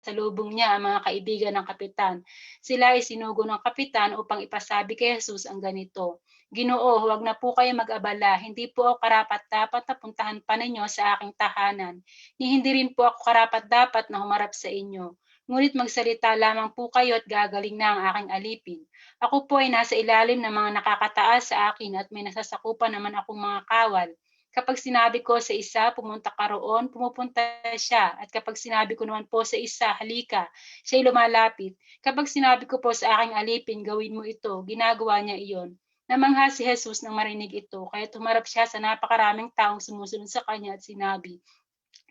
Salubong niya ang mga kaibigan ng kapitan. Sila ay sinugo ng kapitan upang ipasabi kay Jesus ang ganito, Ginoo, huwag na po kayo mag-abala, hindi po ako karapat-dapat na puntahan pa ninyo sa aking tahanan, ni hindi rin po ako karapat-dapat na humarap sa inyo. Ngunit magsalita lamang po kayo at gagaling na ang aking alipin. Ako po ay nasa ilalim ng mga nakakataas sa akin at may nasasakupan naman akong mga kawal. Kapag sinabi ko sa isa, pumunta ka roon, pumupunta siya. At kapag sinabi ko naman po sa isa, halika, siya'y lumalapit. Kapag sinabi ko po sa aking alipin, gawin mo ito, ginagawa niya iyon. Namangha si Jesus nang marinig ito, kaya tumarap siya sa napakaraming taong sumusunod sa kanya at sinabi,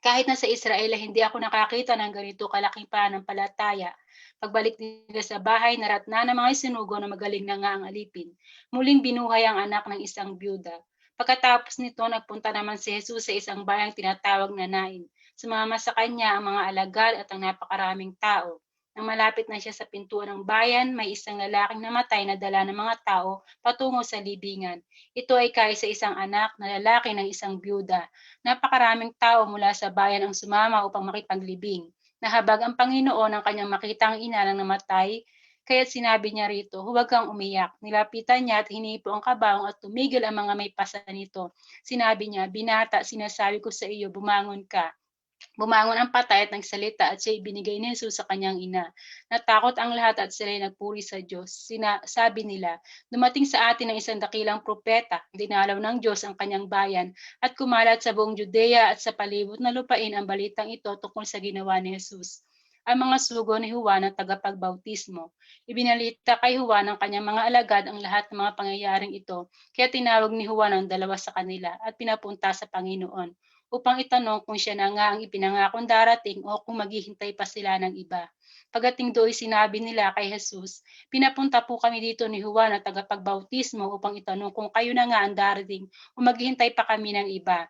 kahit na sa Israel ay hindi ako nakakita ng ganito kalaking pananampalataya. Pagbalik nila sa bahay, naratna ng mga isinugo na magaling na nga ang alipin. Muling binuhay ang anak ng isang byuda. Pagkatapos nito, nagpunta naman si Jesus sa isang bayang tinatawag na Nain. Sumama sa kanya ang mga alagad at ang napakaraming tao. Nang malapit na siya sa pintuan ng bayan, may isang lalaking namatay na dala ng mga tao patungo sa libingan. Ito ay kaisa isang anak na lalaki ng isang byuda. Napakaraming tao mula sa bayan ang sumama upang makipaglibing. Nahabag ang Panginoon ang kanyang makita ang ina ng namatay, kaya't sinabi niya rito, huwag kang umiyak. Nilapitan niya at hinipo ang kabaong at tumigil ang mga may pasa nito. Sinabi niya, binata, sinasabi ko sa iyo, bumangon ka. Bumangon ang patay at nagsalita at siya'y binigay ni Jesus sa kanyang ina. Natakot ang lahat at sila'y nagpuri sa Diyos. Sabi nila, dumating sa atin ang isang dakilang propeta, dinalaw ng Diyos ang kanyang bayan, at kumalat sa buong Judea at sa palibot na lupain ang balitang ito tungkol sa ginawa ni Jesus. Ang mga sugo ni Juan ang tagapagbautismo. Ibinalita kay Juan ng kanyang mga alagad ang lahat ng mga pangyayaring ito, kaya tinawag ni Juan ang dalawa sa kanila at pinapunta sa Panginoon upang itanong kung siya na nga ang ipinangakong darating o kung maghihintay pa sila ng iba. Pagdating doon, sinabi nila kay Jesus, pinapunta po kami dito ni Juan at tagapagbautismo upang itanong kung kayo na nga ang darating o maghihintay pa kami ng iba.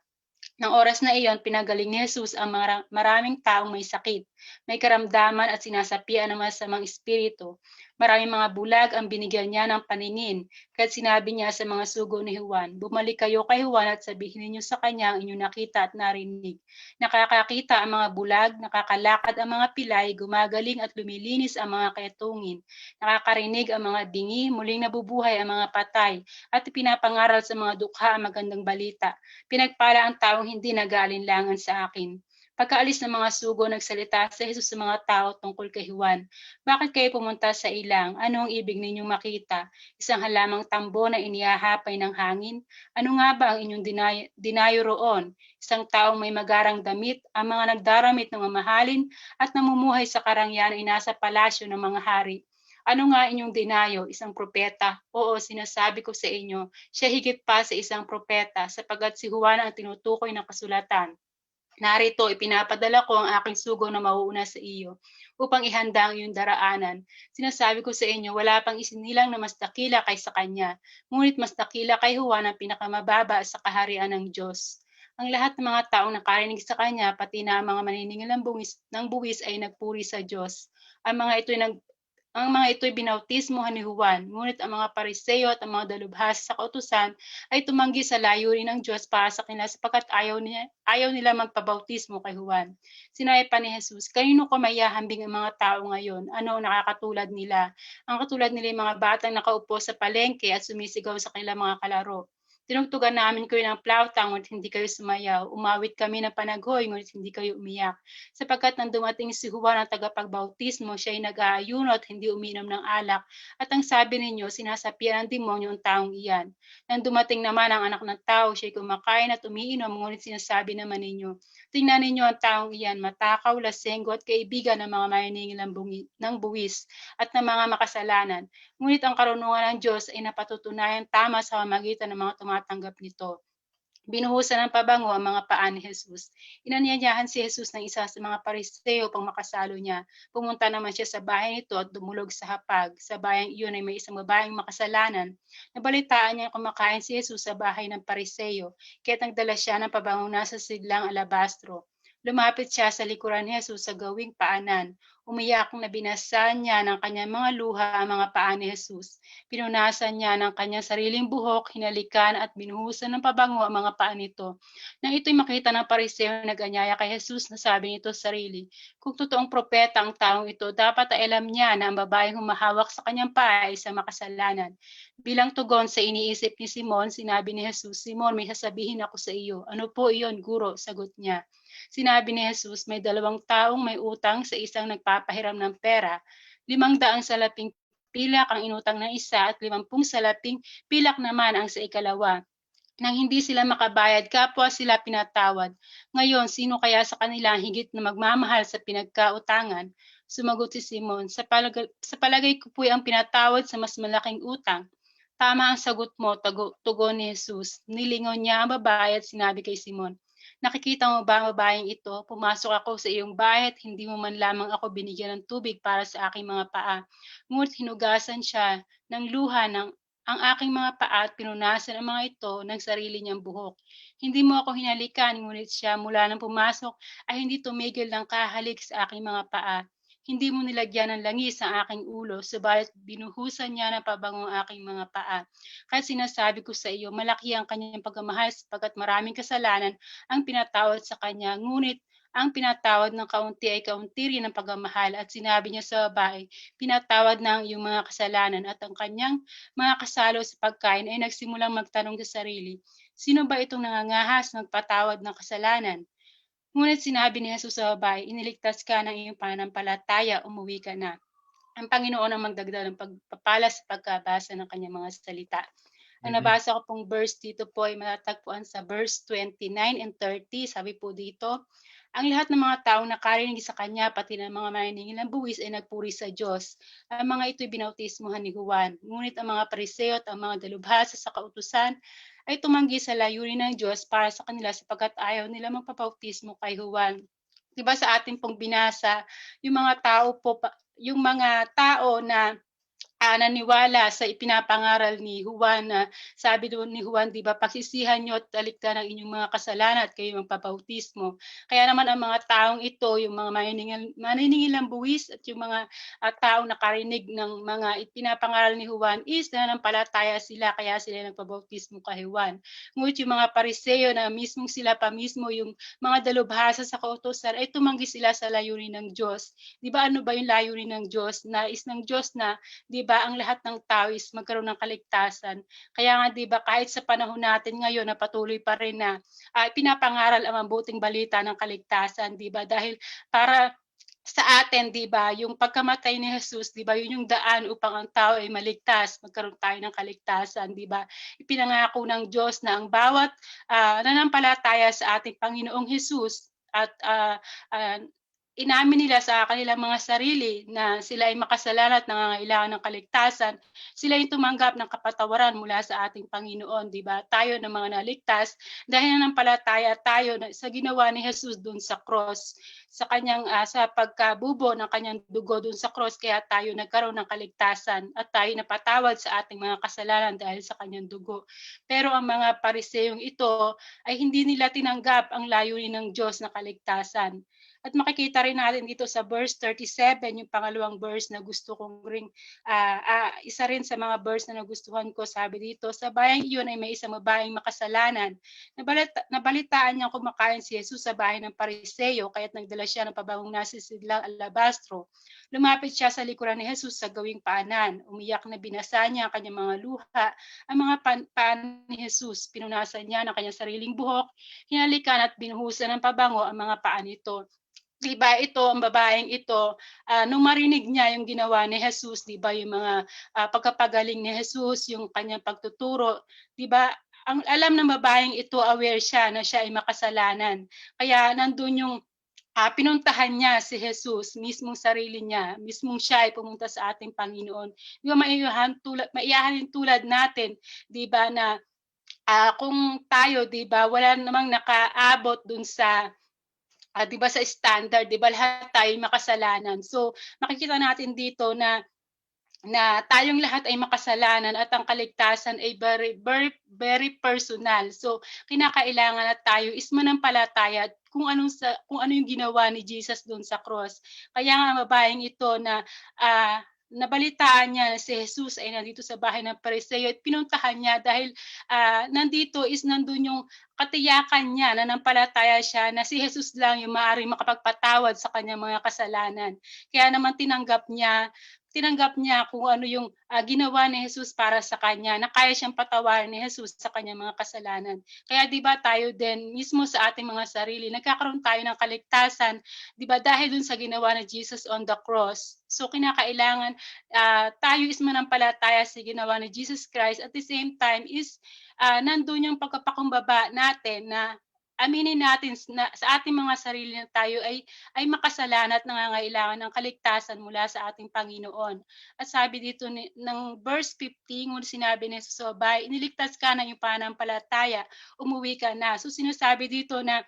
Nang oras na iyon, pinagaling ni Jesus ang maraming taong may sakit, may karamdaman at sinasapian ng masamang espiritu. Maraming mga bulag ang binigyan niya ng paningin, kaya't sinabi niya sa mga sugo ni Juan, bumalik kayo kay Juan at sabihin ninyo sa kanya ang inyong nakita at narinig. Nakakakita ang mga bulag, nakakalakad ang mga pilay, gumagaling at lumilinis ang mga kayatungin. Nakakarinig ang mga bingi, muling nabubuhay ang mga patay, at ipinapangaral sa mga dukha ang magandang balita. Pinagpala ang taong hindi nag-aalinlangan sa akin. Pagkaalis ng mga sugo, nagsalita sa Jesus sa mga tao tungkol kay Juan. Bakit kayo pumunta sa ilang? Ano ang ibig ninyong makita? Isang halamang tambo na inihahapay ng hangin? Ano nga ba ang inyong dinayo roon? Isang taong may magarang damit, ang mga nagdaramit ng mamahalin at namumuhay sa karangyan ay nasa palasyo ng mga hari. Ano nga inyong dinayo? Isang propeta? Oo, sinasabi ko sa inyo, siya higit pa sa isang propeta sapagkat si Juan ang tinutukoy ng kasulatan. Narito, ipinapadala ko ang aking sugo na mauuna sa iyo upang ihanda ang iyong daraanan. Sinasabi ko sa inyo, wala pang isinilang na mas dakila kaysa kanya, ngunit mas dakila kay Juan ang pinakamababa sa kaharian ng Diyos. Ang lahat ng mga taong nakarinig sa kanya, pati na ang mga maniningil ng buwis ay nagpuri sa Diyos. Ang mga ito'y binautismohan ni Juan, ngunit ang mga Pariseo at ang mga dalubhas sa kautusan ay tumanggi sa layunin ng Diyos para sa kanila sapagkat ayaw nila magpabautismo kay Juan. Sinabi pa ni Jesus, kanino ko maihahambing ang mga tao ngayon? Ano ang nakakatulad nila? Ang katulad nila yung mga batang nakaupo sa palengke at sumisigaw sa kanilang mga kalaro. Tinugtugan namin kayo ng plauta, ngunit hindi kayo sumayaw. Umawit kami ng panaghoy, ngunit hindi kayo umiyak. Sapagkat nang dumating si Juan ang tagapagbautismo, siya ay nag-aayuno at hindi uminom ng alak. At ang sabi ninyo, sinasapian ng demonyo ang taong iyan. Nang dumating naman ang anak ng tao, siya ay kumakain at umiinom, ngunit sinasabi naman ninyo, tingnan ninyo ang taong iyan, matakaw, lasenggo at kaibigan ng mga maniningil ng buwis at ng mga makasalanan. Ngunit ang karunungan ng Diyos ay napatutunayan tama sa pamamagitan ng mga tumatanggap nito. Binuhusan ng pabango ang mga paa ni Jesus. Inanyayahan si Jesus ng isa sa mga Pariseo upang makasalo niya. Pumunta naman siya sa bahay nito at dumulog sa hapag. Sa bayang iyon ay may isang babaeng makasalanan. Nabalitaan niya kumakain si Jesus sa bahay ng Pariseo, kaya't nagdala siya ng pabangong nasa siglang alabastro. Lumapit siya sa likuran ni Jesus sa gawing paanan. Umiyak na binasa niya ng kanyang mga luha ang mga paa ni Jesus. Pinunasan niya ng kanyang sariling buhok, hinalikan at binuhusan ng pabango ang mga paa nito. Nang ito'y makita ng pariseo, nag-anyaya kay Jesus na sabi nito sa sarili, kung totoong propeta ang taong ito, dapat ay alam niya na ang babaeng humahawak sa kanyang paa ay isang makasalanan. Bilang tugon sa iniisip ni Simon, sinabi ni Jesus, Simon, may sasabihin ako sa iyo. Ano po iyon, guro? Sagot niya. Sinabi ni Jesus, may 2 taong may utang sa isang nagpapahiram ng pera. 500 salaping pilak ang inutang ng isa at 50 salaping pilak naman ang sa ikalawa. Nang hindi sila makabayad, kapwa sila pinatawad. Ngayon, sino kaya sa kanila ang higit na magmamahal sa pinagkautangan? Sumagot si Simon, sa palagay ko po'y ang pinatawad sa mas malaking utang. Tama ang sagot mo, tugon ni Jesus. Nilingon niya ang babae at sinabi kay Simon, nakikita mo ba ang babaeng ito? Pumasok ako sa iyong bahay at hindi mo man lamang ako binigyan ng tubig para sa aking mga paa. Ngunit hinugasan siya ng luha ng ang aking mga paa at pinunasan ang mga ito ng sarili niyang buhok. Hindi mo ako hinalikan, ngunit siya mula nang pumasok ay hindi tumigil ng kahalik sa aking mga paa. Hindi mo nilagyan ng langis ang aking ulo, subalit binuhusan niya ng pabango ang aking mga paa. Kaya sinasabi ko sa iyo, malaki ang kanyang pagmamahal sapagkat maraming kasalanan ang pinatawad sa kanya, ngunit ang pinatawad ng kaunti ay kaunti rin ang pagmamahal. At sinabi niya sa babae, pinatawad na ang iyong mga kasalanan. At ang kanyang mga kasalo sa pagkain ay nagsimulang magtanong sa sarili, sino ba itong nangangahas magpatawad ng kasalanan? Ngunit sinabi ni Jesus sa babae, iniligtas ka ng iyong pananampalataya, umuwi ka na. Ang Panginoon ang magdagdag ng pagpapala sa pagkabasa ng kanyang mga salita. Ang Mm. nabasa ko pong verse dito po ay matatagpuan sa verse 29 and 30. Sabi po dito, ang lahat ng mga taong nakarinig sa kanya, pati ng mga maniningil ng buwis, ay nagpuri sa Diyos. Ang mga ito'y binautismuhan ni Juan. Ngunit ang mga pariseo at ang mga dalubhasa sa kautusan ay tumanggi sa layunin ng Diyos para sa kanila sapagkat ayaw nila magpabautismo kay Juan. 'Di ba sa ating pong binasa, yung mga tao po yung mga tao na naniwala sa ipinapangaral ni Juan na sabi doon ni Juan, 'di ba, pagsisihan niyo at talikdan ang inyong mga kasalanan at kayo magpabautismo. Kaya naman ang mga taong ito, yung mga maniningil ng buwis at yung mga taong nakarinig ng mga ipinapangaral ni Juan is nananampalataya sila kaya sila nagpabautismo kay Juan. Ngunit yung mga pariseo na mismong sila pa mismo yung mga dalubhasa sa kautusan ay tumanggi sila sa layunin ng Diyos. 'Di ba ano ba yung layunin ng Diyos? Nais ng Diyos na 'di ba ang lahat ng tao is magkaroon ng kaligtasan. Kaya nga 'di ba kahit sa panahon natin ngayon na patuloy pa rin na pinapangaral ang mabuting balita ng kaligtasan, 'di ba? Dahil para sa atin 'di ba, yung pagkamatay ni Jesus 'di ba, yun yung daan upang ang tao ay maligtas, magkaroon tayo ng kaligtasan 'di ba? Ipinangako ng Diyos na ang bawat nanampalataya sa ating Panginoong Jesus at inamin nila sa kanilang mga sarili na sila ay makasalanan at nangangailangan ng kaligtasan, sila yung tumanggap ng kapatawaran mula sa ating Panginoon, 'di ba? Tayo na mga naligtas dahil nanampalataya tayo sa ginawa ni Jesus doon sa cross, sa kanyang sa pagkabubo ng kanyang dugo doon sa cross, kaya tayo nagkaroon ng kaligtasan at tayo napatawad sa ating mga kasalanan dahil sa kanyang dugo. Pero ang mga pariseyong ito ay hindi nila tinanggap ang layunin ng Diyos na kaligtasan. At makikita rin natin dito sa verse 37, yung pangalawang verse na gusto kong ring isa rin sa mga verse na nagustuhan ko, sabi dito, sa bayang iyon ay may isang babaeng makasalanan. Nabalitaan niyang kumakain si Jesus sa bahay ng Pariseo, kaya't nagdala siya ng pabangong nasisidlang alabastro. Lumapit siya sa likuran ni Jesus sa gawing paanan. Umiyak na binasa niya ang kanyang mga luha, ang mga paan ni Jesus. Pinunasan niya ng kanyang sariling buhok, hinalikan at binuhusan ng pabango ang mga paa nito. 'Di ba ito, ang babaeng ito, nung marinig niya yung ginawa ni Jesus, 'di ba, yung mga pagkapagaling ni Jesus, yung kanyang pagtuturo, 'di ba, ang alam ng babaeng ito, aware siya na siya ay makasalanan. Kaya nandun yung pinuntahan niya si Jesus, mismong sarili niya, mismong siya ay pumunta sa ating Panginoon. 'Di ba maiyahalin tulad natin, 'di ba, na kung tayo, 'di ba, wala namang nakaabot dun sa 'di ba sa standard, 'di ba lahat tayo makasalanan. So, makikita natin dito na na tayong lahat ay makasalanan at ang kaligtasan ay very personal. So, kinakailangan na tayo is manampalataya kung ano yung ginawa ni Jesus doon sa cross. Kaya nga ang babaeng ito na nabalitaan niya na si Jesus ay nandito sa bahay ng Pariseo at pinuntahan niya dahil nandun yung katiyakan niya, nanampalataya siya na si Jesus lang yung maaaring makapagpatawad sa kanyang mga kasalanan. Kaya naman tinanggap niya kung ano yung ginawa ni Jesus para sa kanya, na kaya siyang patawarin ni Jesus sa kanyang mga kasalanan. Kaya 'di ba tayo din mismo sa ating mga sarili, nagkakaroon tayo ng kaligtasan, 'di ba dahil dun sa ginawa ni Jesus on the cross. So kinakailangan tayo is manampalataya sa ginawa ni Jesus Christ, at the same time is nandun yung pagpapakumbaba natin na aminin natin na sa ating mga sarili na tayo ay makasalanan at nangangailangan ng kaligtasan mula sa ating Panginoon. At sabi dito ng verse 15, kung sinabi ni Jesus, iniligtas ka ng iyong pananampalataya, umuwi ka na. So sinasabi dito na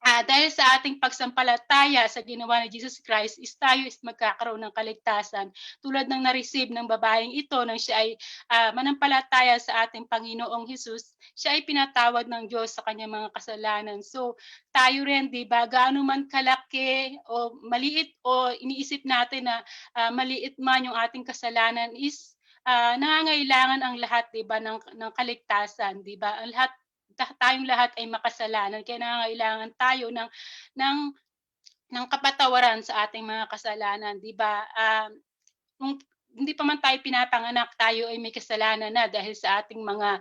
dahil sa ating pagsampalataya sa ginawa ni Jesus Christ, tayo is magkakaroon ng kaligtasan. Tulad ng na-receive ng babaeng ito nang siya ay manampalataya sa ating Panginoong Jesus, siya ay pinatawad ng Diyos sa kanyang mga kasalanan. So, tayo rin, di ba, gaano man kalaki o maliit o iniisip natin na maliit man yung ating kasalanan is nangangailangan ang lahat, di ba, ng kaligtasan, di ba? Ang tayong lahat ay makasalanan, kaya nangangailangan tayo ng ng kapatawaran sa ating mga kasalanan, 'di ba? Kung hindi pa man tayo pinapanganak, tayo ay may kasalanan na dahil sa ating mga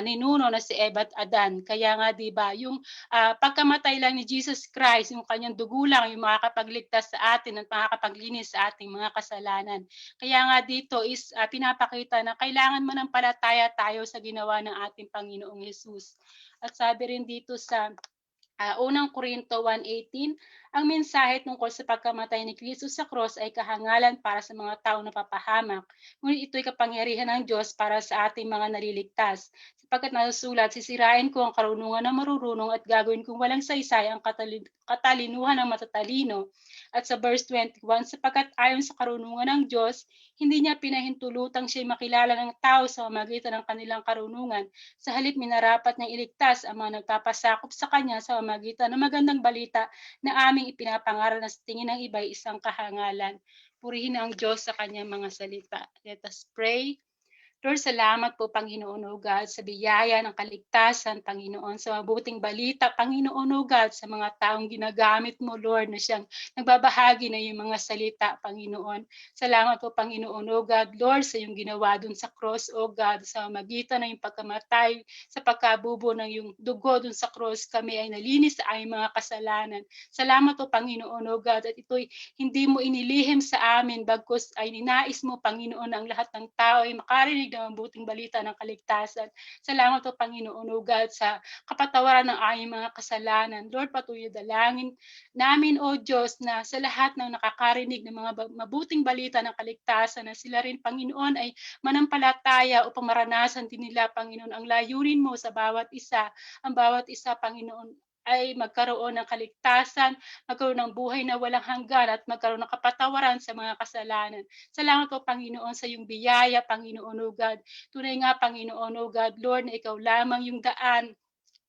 ninuno na si Eva at Adan. Kaya nga 'di ba, yung pagkamatay lang ni Jesus Christ, yung kanyang dugo lang yung makakapagligtas sa atin at makakapaglinis sa ating mga kasalanan. Kaya nga dito is pinapakita na kailangan manampalataya tayo sa ginawa ng ating Panginoong Jesus. At sabi rin dito sa unang Korinto 1:18, ang mensahe tungkol sa pagkamatay ni Kristo sa cross ay kahangalan para sa mga taong napapahamak, ngunit ito'y kapangyarihan ng Diyos para sa ating mga naliligtas. Sapagkat nasusulat, sisirain ko ang karunungan ng marurunong at gagawin kong walang saysay ang katalinuhan ng matatalino. At sa verse 21, sapagkat ayon sa karunungan ng Diyos, hindi niya pinahintulutang siya'y makilala ng tao sa pamamagitan ng kanilang karunungan. Sa halip, minarapat niyang iligtas ang mga nagpapasakop sa kanya sa pamamagitan ng magandang balita na aming ipinapangaral na sa tingin ng iba ay isang kahangalan. Purihin ang Diyos sa kanyang mga salita. Let us pray. Lord, salamat po, Panginoon o God, sa biyaya ng kaligtasan, Panginoon, sa mabuting balita, Panginoon o God, sa mga taong ginagamit mo, Lord, na siyang nagbabahagi na yung mga salita, Panginoon. Salamat po, Panginoon o God, Lord, sa yung ginawa dun sa cross, o God, sa magitan ng yung pagkamatay, sa pagkabubo ng yung dugo dun sa cross, kami ay nalinis sa aming mga kasalanan. Salamat po, Panginoon o God, at ito'y hindi mo inilihim sa amin, bagkus ay ninais mo, Panginoon, ang lahat ng tao ay makarinig ng mabuting balita ng kaligtasan. Salamat po, Panginoon o God, sa kapatawaran ng aming mga kasalanan. Lord, patuloy dalangin namin, O Diyos, na sa lahat ng nakakarinig ng mga mabuting balita ng kaligtasan, na sila rin, Panginoon, ay manampalataya upang maranasan din nila, Panginoon, ang layunin mo sa bawat isa. Ang bawat isa, Panginoon, ay magkaroon ng kaligtasan, magkaroon ng buhay na walang hanggan, at magkaroon ng kapatawaran sa mga kasalanan. Salamat po, Panginoon, sa iyong biyaya, Panginoon o God. Tunay nga, Panginoon o God, Lord, na ikaw lamang yung daan,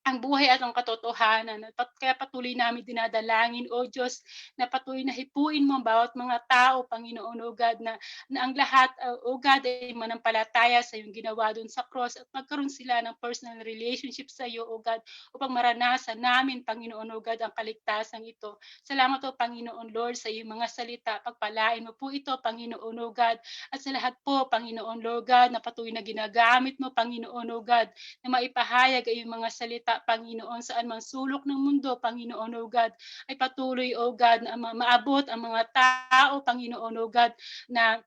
ang buhay at ang katotohanan. Kaya patuloy namin dinadalangin, O Diyos, na patuloy na hipuin mo ang bawat mga tao, Panginoon, O God, na ang lahat, O God, ay manampalataya sa iyong ginawa doon sa cross at magkaroon sila ng personal relationship sa iyo, O God, upang maranasan namin, Panginoon, O God, ang kaligtasan ito. Salamat po, Panginoon, Lord, sa iyong mga salita. Pagpalain mo po ito, Panginoon, O God, at sa lahat po, Panginoon, Lord God, na patuloy na ginagamit mo, Panginoon, O God, na maipahayag ay iyong mga salita, Panginoon, saan mang sulok ng mundo, Panginoon, O God, ay patuloy, O God, na maabot ang mga tao, Panginoon, O God, na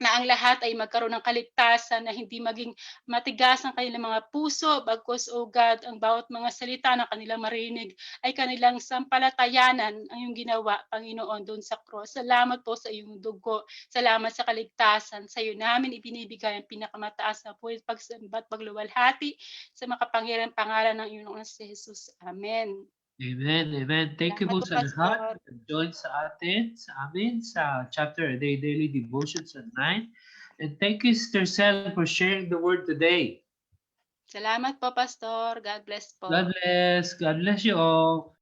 ang lahat ay magkaroon ng kaligtasan, na hindi maging matigas ang kanilang mga puso, bagkus, O God, ang bawat mga salita na kanilang marinig ay kanilang sampalatayanan ang iyong ginawa, Panginoon, doon sa cross. Salamat po sa iyong dugo. Salamat sa kaligtasan. Sa iyo namin ibinibigay ang pinakamataas na puwit, pagsamba at pagluwalhati sa makapangyarihang pangalan ng iyong anak si Jesus. Amen. Amen, amen. Thank you po sa lahat na join sa atin, sa amin, sa chapter a day daily devotion sa 9. And thank you, Sister Sel, for sharing the word today. Salamat po, Pastor. God bless po. God bless. God bless you all.